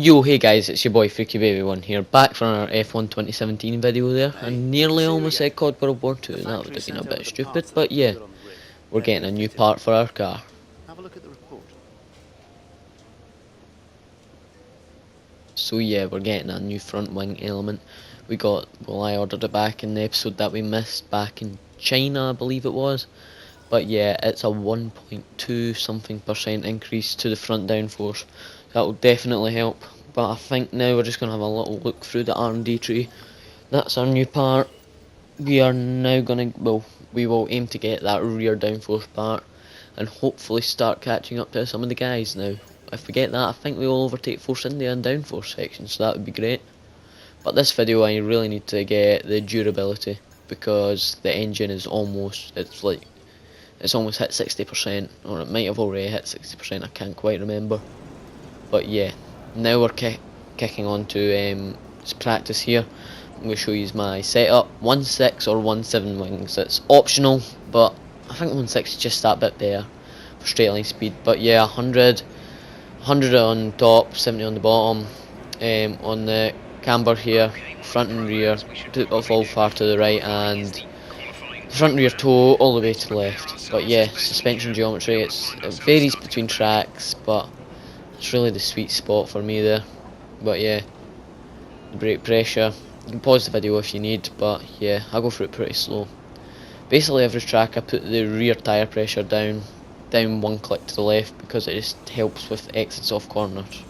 Yo, hey guys, it's your boy Freaky Baby One here, back from our F1 2017 video there. I nearly almost said COD World War 2, that would have been a bit stupid, but yeah, we're getting a new part for our car. Have a look at the report. So yeah, we're getting a new front wing element. I ordered it back in the episode that we missed back in China, I believe it was. But yeah, it's a 1.2 something % increase to the front downforce. That will definitely help. But I think now we're just going to have a little look through the R&D tree. That's our new part. We are now going to, well, we will aim to get that rear downforce part and hopefully start catching up to some of the guys now. If we get that, I think we will overtake Force India in downforce section, so that would be great. But this video I really need to get the durability, because the engine is almost, it's almost hit 60%, or it might have already hit 60%, I can't quite remember. But yeah, now we're kicking on to practice here. I'm going to show you my setup, 1.6 or 1.7 wings. It's optional, but I think 1.6 is just that bit there for straight line speed. But yeah, 100 on top, 70 on the bottom. On the camber here, front and rear, put off all far to the right, and front and rear toe all the way to the left. But yeah, suspension geometry, it varies between tracks, but it's really the sweet spot for me there. But yeah, brake pressure, you can pause the video if you need, but yeah, I'll go through it pretty slow. Basically every track I put the rear tyre pressure down one click to the left, because it just helps with exits off corners.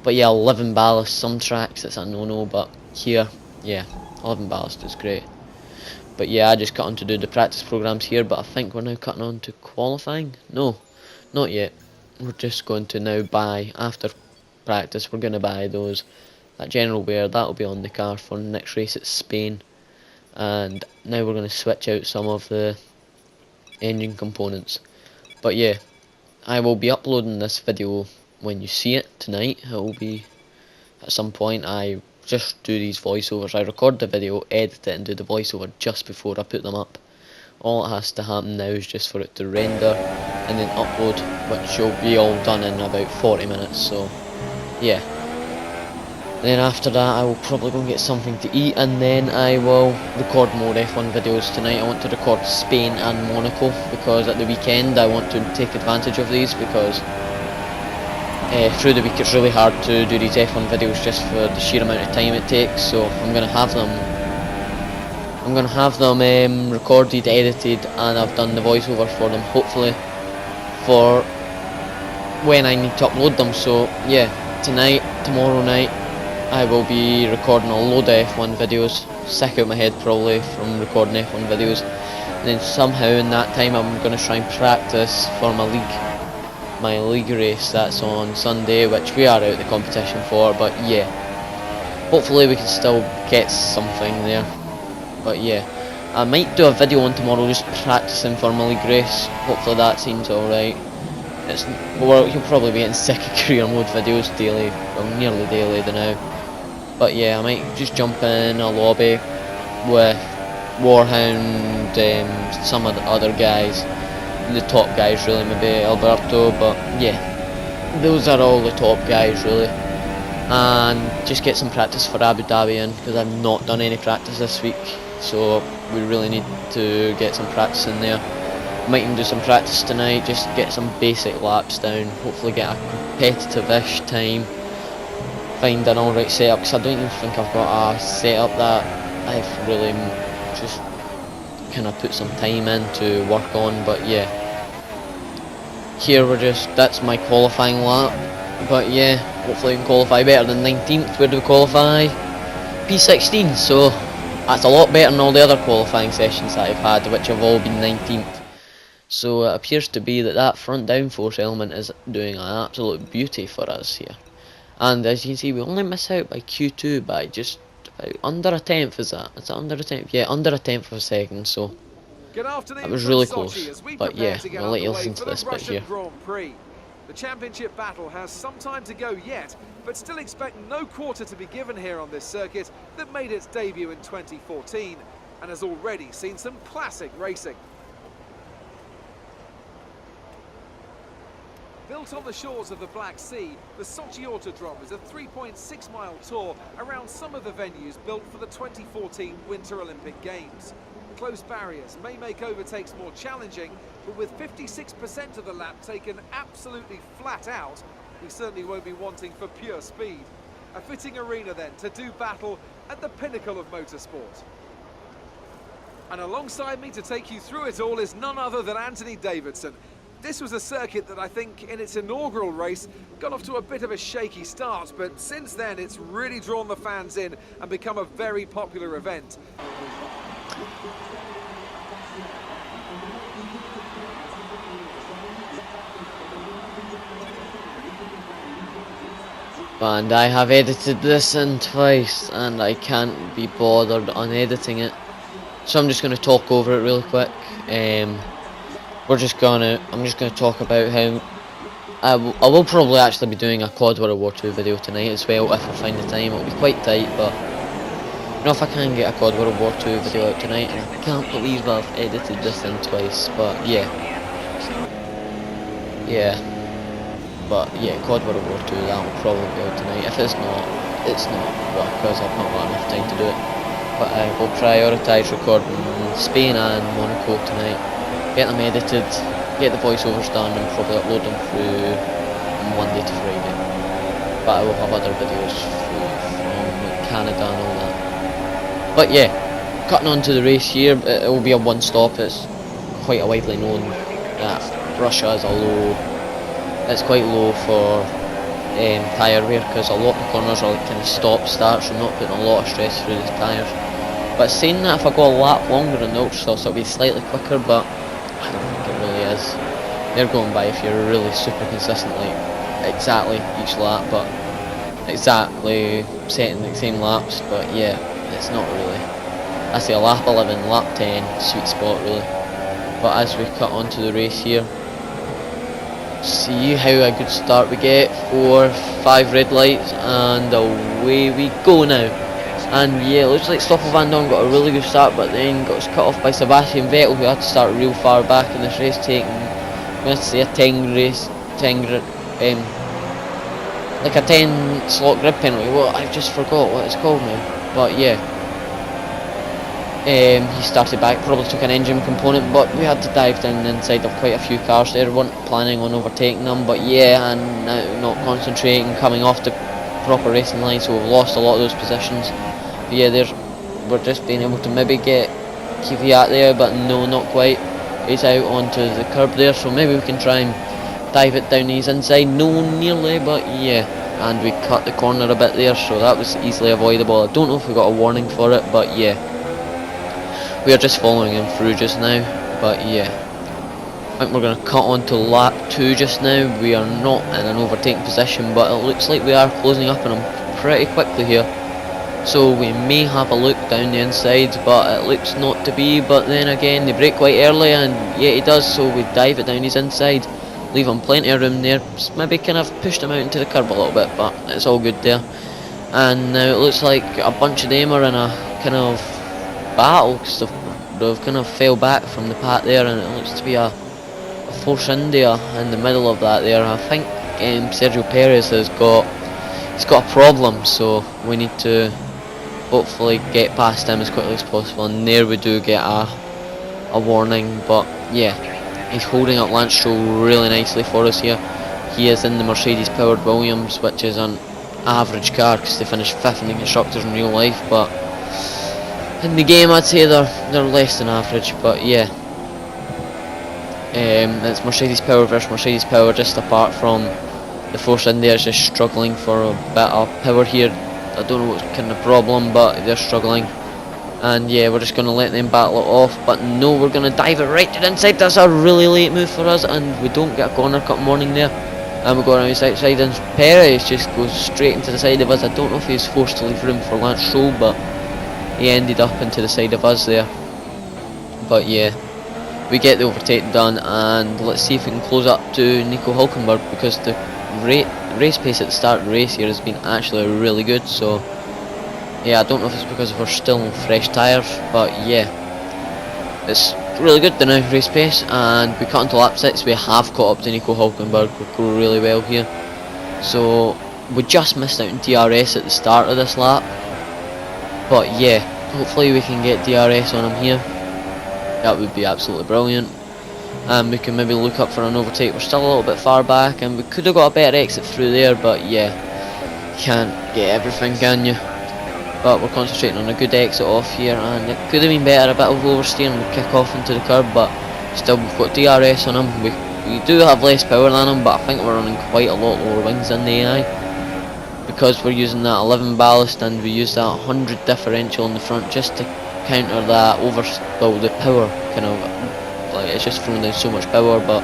But yeah, 11 ballast, some tracks it's a no-no, but here, yeah, 11 ballast is great. But yeah, I just cut on to do the practice programs here, but I think we're now cutting on to qualifying? No, not yet. We're just going to now buy, after practice, we're going to buy that general wear, that'll be on the car for the next race at Spain. And now we're going to switch out some of the engine components. But yeah, I will be uploading this video when you see it tonight. It will be at some point. I just do these voiceovers. I record the video, edit it and do the voiceover just before I put them up. All it has to happen now is just for it to render and then upload, which will be all done in about 40 minutes, so yeah. Then after that I will probably go and get something to eat, and then I will record more F1 videos tonight. I want to record Spain and Monaco, because at the weekend I want to take advantage of these, because through the week it's really hard to do these F1 videos just for the sheer amount of time it takes. So I'm going to have them recorded, edited, and I've done the voiceover for them, hopefully for when I need to upload them. So yeah, tomorrow night I will be recording a load of F1 videos, sick out my head probably from recording F1 videos, and then somehow in that time I'm going to try and practice for my league race that's on Sunday, which we are out the competition for. But yeah, hopefully we can still get something there. But yeah, I might do a video on tomorrow just practicing for my league race. Hopefully that seems alright. You'll probably be getting sick of career mode videos daily, well, nearly daily now. But yeah, I might just jump in a lobby with Warhound, some of the other guys, the top guys really, maybe Alberto, but yeah, those are all the top guys really, and just get some practice for Abu Dhabi in, because I've not done any practice this week, so we really need to get some practice in there. Might even do some practice tonight, just get some basic laps down, hopefully get a competitive-ish time, find an alright setup, because I don't even think I've got a setup that I've really just kind of put some time in to work on. But yeah, here that's my qualifying lap. But yeah, hopefully we can qualify better than 19th. Where do we qualify? P16, so that's a lot better than all the other qualifying sessions that I've had, which have all been 19th. So it appears to be that front downforce element is doing an absolute beauty for us here. And as you can see, we only miss out by Q2 by just about under a tenth. Is that under a tenth? Yeah, under a tenth of a second, so that was really close. But yeah, I'll let you listen to this bit here. The championship battle has some time to go yet, but still expect no quarter to be given here on this circuit that made its debut in 2014 and has already seen some classic racing. Built on the shores of the Black Sea, the Sochi Autodrome is a 3.6-mile tour around some of the venues built for the 2014 Winter Olympic Games. Close barriers may make overtakes more challenging, but with 56% of the lap taken absolutely flat out, we certainly won't be wanting for pure speed. A fitting arena then to do battle at the pinnacle of motorsport. And alongside me to take you through it all is none other than Anthony Davidson. This was a circuit that I think in its inaugural race got off to a bit of a shaky start, but since then it's really drawn the fans in and become a very popular event. And I have edited this in twice and I can't be bothered on editing it, so I'm just going to talk over it really quick. I'm just gonna talk about how I will probably actually be doing a Quad World War II video tonight as well if I find the time. It'll be quite tight, but you know, if I can get a Quad World War II video out tonight, and I can't believe I've edited this in twice, but yeah, Quad World War II, that will probably be out tonight. If it's not, it's not, because I've not got enough time to do it. But I will prioritise recording Spain and Monaco tonight, get them edited, get the voiceovers done, and probably upload them through Monday to Friday. But I will have other videos from Canada and all that. But yeah, cutting on to the race here, it will be a one-stop. It's quite widely known that Russia is it's quite low for tyre wear, because a lot of the corners are like kind of stop-start, so I'm not putting a lot of stress through these tyres. But saying that, if I go a lap longer in the ultra-softs, it'll be slightly quicker, but I don't think it really is. They're going by if you're really super consistent, like exactly each lap, but exactly setting the same laps, but yeah, it's not really. I say a lap 11, lap 10, sweet spot really. But as we cut onto the race here, see how a good start we get. 4, 5 red lights, and away we go now. And yeah, it looks like Stoffel Van Dorn got a really good start, but then got cut off by Sebastian Vettel, who had to start real far back in this race, taking, I'm going to say, a 10 like a 10 slot grid penalty. Well, I just forgot what it's called now, but yeah. He started back, probably took an engine component, but we had to dive down inside of quite a few cars there. We weren't planning on overtaking them, but yeah, and now not concentrating, coming off the proper racing line, so we've lost a lot of those positions. But yeah, we're just being able to maybe get Kvyat there, but no, not quite. He's out onto the curb there, so maybe we can try and dive it down his inside. No, nearly, but yeah. And we cut the corner a bit there, so that was easily avoidable. I don't know if we got a warning for it, but yeah. We are just following him through just now, but yeah. I think we're going to cut on to lap 2 just now. We are not in an overtaking position, but it looks like we are closing up on him pretty quickly here. So we may have a look down the inside, but it looks not to be. But then again, they brake quite early, and yeah, he does, so we dive it down his inside. Leave him plenty of room there. Maybe kind of pushed him out into the curb a little bit, but it's all good there. And now it looks like a bunch of them are in a kind of battle, because they've kind of fell back from the pack there, and it looks to be a Force India in the middle of that there. I think Sergio Perez he's got a problem, so we need to hopefully get past him as quickly as possible. And there we do get a warning, but yeah, he's holding up Lance Stroll really nicely for us here. He is in the Mercedes powered Williams, which is an average car because they finished 5th in the constructors in real life, but in the game I'd say they're less than average. But yeah, it's Mercedes power versus Mercedes power, just apart from the Force India is just struggling for a bit of power here. I don't know what kind of problem, but they're struggling. And yeah, we're just going to let them battle it off. But no, we're going to dive it right to the inside. That's a really late move for us, and we don't get a corner cut warning there. And we go around his outside, and Perez just goes straight into the side of us. I don't know if he was forced to leave room for Lance Stroll, but he ended up into the side of us there. But yeah, we get the overtake done, and let's see if we can close up to Nico Hülkenberg, because the race pace at the start of the race here has been actually really good. So yeah, I don't know if it's because we're still on fresh tyres, but yeah, it's really good, the race pace, and we cut into lap 6. We have caught up to Nico Hulkenberg. We're going really well here. So we just missed out on DRS at the start of this lap, but yeah, hopefully we can get DRS on him here. That would be absolutely brilliant. And we can maybe look up for an overtake. We're still a little bit far back, and we could have got a better exit through there, but yeah, can't get everything, can you? But we're concentrating on a good exit off here, and it could have been better, a bit of oversteering. We'll kick off into the curb, but still we've got DRS on him. We do have less power than him, but I think we're running quite a lot lower wings than the AI, because we're using that 11 ballast and we use that 100 differential in the front just to counter that the power kind of, like, it's just throwing down so much power. But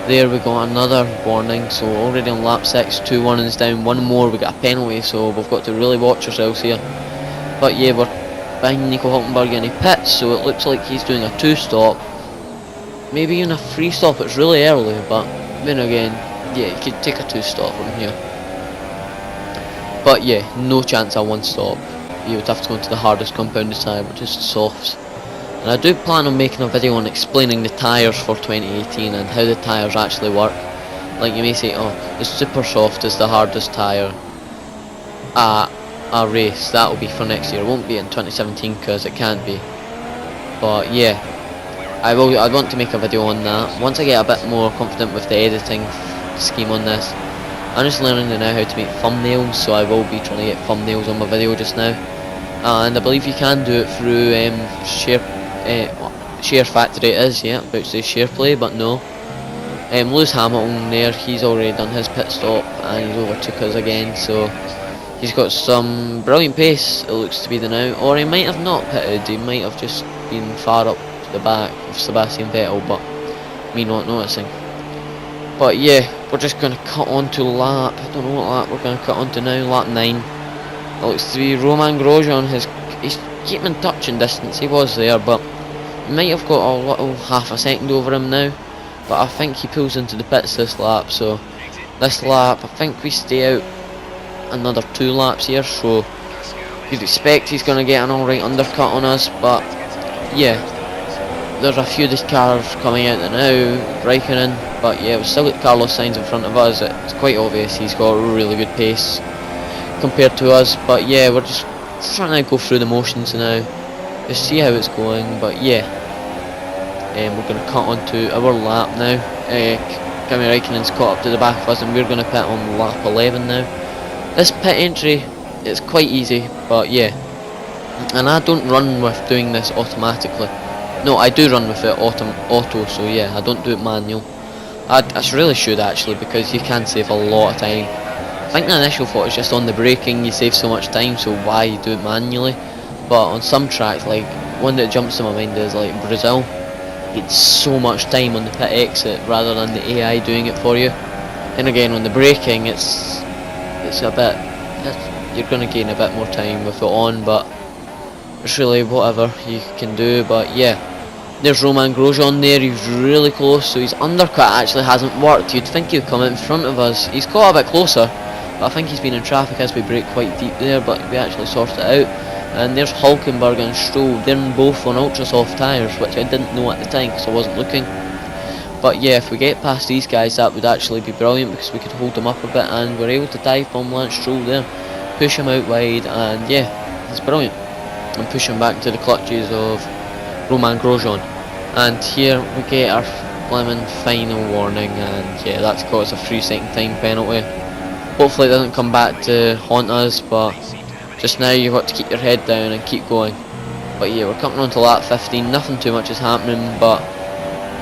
there we got another warning. So already on lap 6, 2 warnings down, one more, we got a penalty, so we've got to really watch ourselves here. But yeah, we're behind Nico Hulkenberg and he pits, so it looks like he's doing a 2-stop, maybe even a 3-stop. It's really early, but then again, yeah, you could take a 2-stop from here. But yeah, no chance of 1-stop. You would have to go into the hardest compounded tyre, which is softs. And I do plan on making a video on explaining the tyres for 2018 and how the tyres actually work. Like, you may say, oh, the super soft is the hardest tyre at a race. That will be for next year. It won't be in 2017 because it can't be. But yeah, I want to make a video on that once I get a bit more confident with the editing scheme on this. I'm just learning now how to make thumbnails, so I will be trying to get thumbnails on my video just now. And I believe you can do it through SHAREfactory. It is, yeah, about to say SharePlay, but no. Lewis Hamilton there, he's already done his pit stop and he's overtook us again, so he's got some brilliant pace, it looks to be the now. Or he might have not pitted, he might have just been far up to the back of Sebastian Vettel, but me not noticing. But yeah, we're just going to cut on to lap, I don't know what lap we're going to cut on to now, lap 9. It looks to be Romain Grosjean. He's keeping in touching distance, he was there, but he might have got a little half a second over him now. But I think he pulls into the pits this lap, so this lap I think we stay out another 2 laps here, so you'd expect he's going to get an alright undercut on us. But yeah, there's a few of these cars coming out now, Raikkonen, but yeah, we've still got Carlos Sainz in front of us. It's quite obvious he's got a really good pace compared to us, but yeah, we're just trying to go through the motions now, just see how it's going. But yeah, we're going to cut on to our lap now. Kimi Raikkonen's caught up to the back of us and we're going to pit on lap 11 now. This pit entry is quite easy, but yeah, and I don't run with doing this automatically. No, I do run with it auto, so yeah, I don't do it manual. I really should actually, because you can save a lot of time. I think the initial thought is just on the braking you save so much time, so why do it manually? But on some tracks, like one that jumps to my mind is like Brazil, it's so much time on the pit exit rather than the AI doing it for you. And again, on the braking, it's a bit, you're going to gain a bit more time with it on, but it's really whatever you can do. But yeah, there's Romain Grosjean there, he's really close, so his undercut actually hasn't worked. You'd think he'd come out in front of us. He's got a bit closer, but I think he's been in traffic as we brake quite deep there, but we actually sorted it out. And there's Hulkenberg and Stroll, they're both on ultra soft tyres, which I didn't know at the time because I wasn't looking. But yeah, if we get past these guys, that would actually be brilliant, because we could hold them up a bit, and we're able to dive bomb Lance Stroll there, push him out wide, and yeah, it's brilliant. And push him back to the clutches of Romain Grosjean. And here we get our blimmin' final warning, and yeah, that's got us a 3-second time penalty. Hopefully it doesn't come back to haunt us, but just now you've got to keep your head down and keep going. But yeah, we're coming on to lap 15, nothing too much is happening, but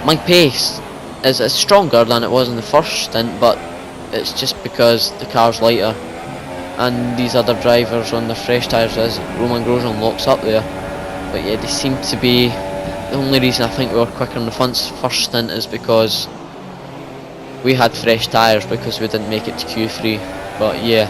my pace is stronger than it was in the first stint, but it's just because the car's lighter and these other drivers on their fresh tyres, as Romain Grosjean locks up there. But yeah, they seem to be, the only reason I think we were quicker in the first stint is because we had fresh tyres, because we didn't make it to Q3. But yeah,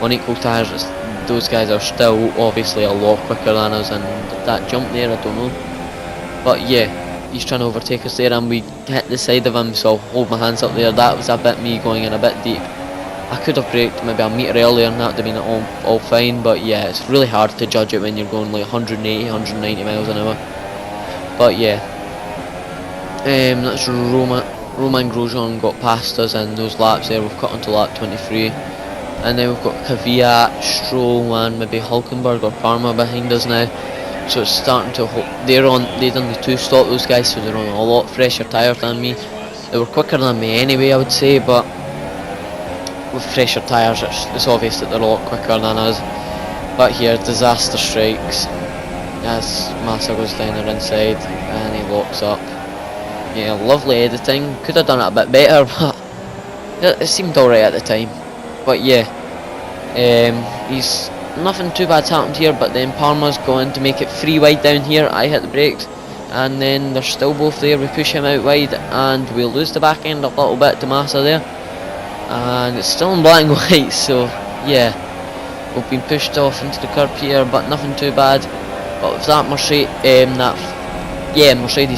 on equal tyres, those guys are still obviously a lot quicker than us, and that jump there, I don't know. But yeah, he's trying to overtake us there and we hit the side of him, so I'll hold my hands up there. That was a bit me going in a bit deep. I could have braked maybe a metre earlier and that would have been all fine, but yeah, it's really hard to judge it when you're going like 180, 190 miles an hour. But yeah, that's Roman Grosjean got past us in those laps there. We've cut onto lap 23, and then we've got Kvyat, Stroll, and maybe Hulkenberg or Parma behind us now. So it's starting to they done the 2 stop, those guys, so they're on a lot fresher tyres than me. They were quicker than me anyway, I would say, but with fresher tyres it's obvious that they're a lot quicker than us. But here, disaster strikes as Massa goes down their inside and he locks up. Yeah, lovely editing. Could have done it a bit better, but it seemed alright at the time. But yeah, he's nothing too bad's happened here. But then Parma's going to make it 3 wide down here. I hit the brakes, and then they're still both there. We push him out wide, and we'll lose the back end a little bit to Massa there. And it's still in black and white, so yeah, we've been pushed off into the curb here, but nothing too bad. But with that Mercedes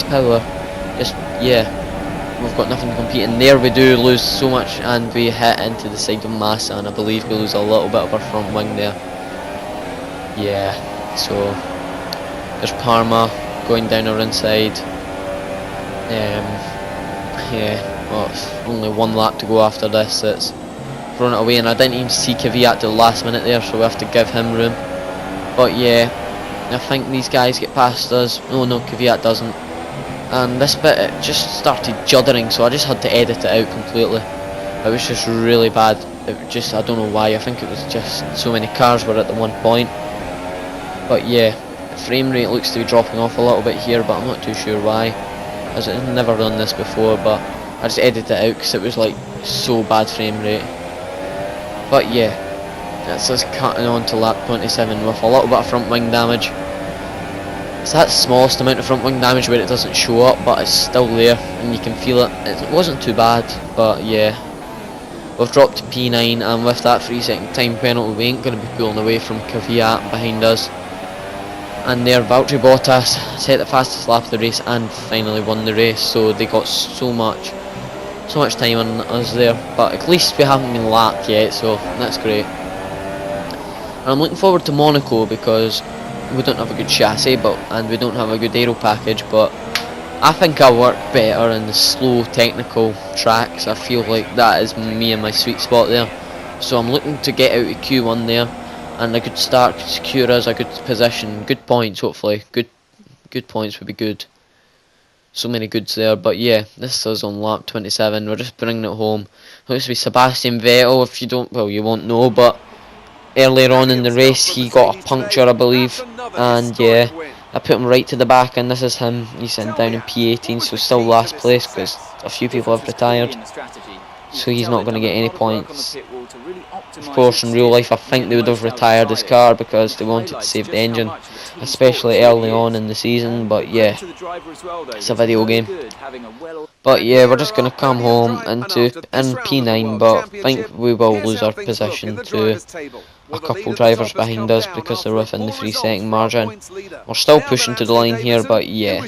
power, we've got nothing to compete in. There we do lose so much, and we hit into the side of Massa, and I believe we lose a little bit of our front wing there. Yeah, so there's Parma going down our inside. Well, it's only 1 lap to go after this. It's thrown it away, and I didn't even see Kvyat till the last minute there, so we have to give him room. But yeah, I think these guys get past us. No, Kvyat doesn't. And this bit, it just started juddering, so I just had to edit it out completely. It was just really bad. I don't know why. I think it was just so many cars were at the one point. But yeah, the frame rate looks to be dropping off a little bit here, but I'm not too sure why, as I've never done this before. But I just edited it out because it was like so bad frame rate. But yeah, that's us cutting on to lap 27 with a little bit of front wing damage. It's that smallest amount of front wing damage where it doesn't show up, but it's still there and you can feel it. It wasn't too bad, but yeah, we've dropped to P9, and with that 3-second time penalty we ain't going to be pulling away from Kvyat behind us. And there, Valtteri Bottas set the fastest lap of the race and finally won the race, so they got so much time on us there, but at least we haven't been lapped yet, so that's great. And I'm looking forward to Monaco because we don't have a good chassis, and we don't have a good aero package, but I think I work better in the slow technical tracks. I feel like that is me and my sweet spot there, so I'm looking to get out of Q1 there, and a good start could secure us a good position, good points hopefully. Good points would be good. So many goods there. But yeah, this is on lap 27. We're just bringing it home. Looks to be Sebastian Vettel. If you don't, well, you won't know, but earlier on in the race he got a puncture, I believe, and yeah, I put him right to the back, and this is him. He's sitting down in P18, so still last place because a few people have retired, so he's not going to get any points. Of course, in real life I think they would have retired his car because they wanted to save the engine, especially early on in the season. But yeah, it's a video game. But yeah, we're just going to come home in P9, but I think we will lose our position to a couple drivers behind us because they're within the 3-second margin. We're still pushing to the line here, but yeah.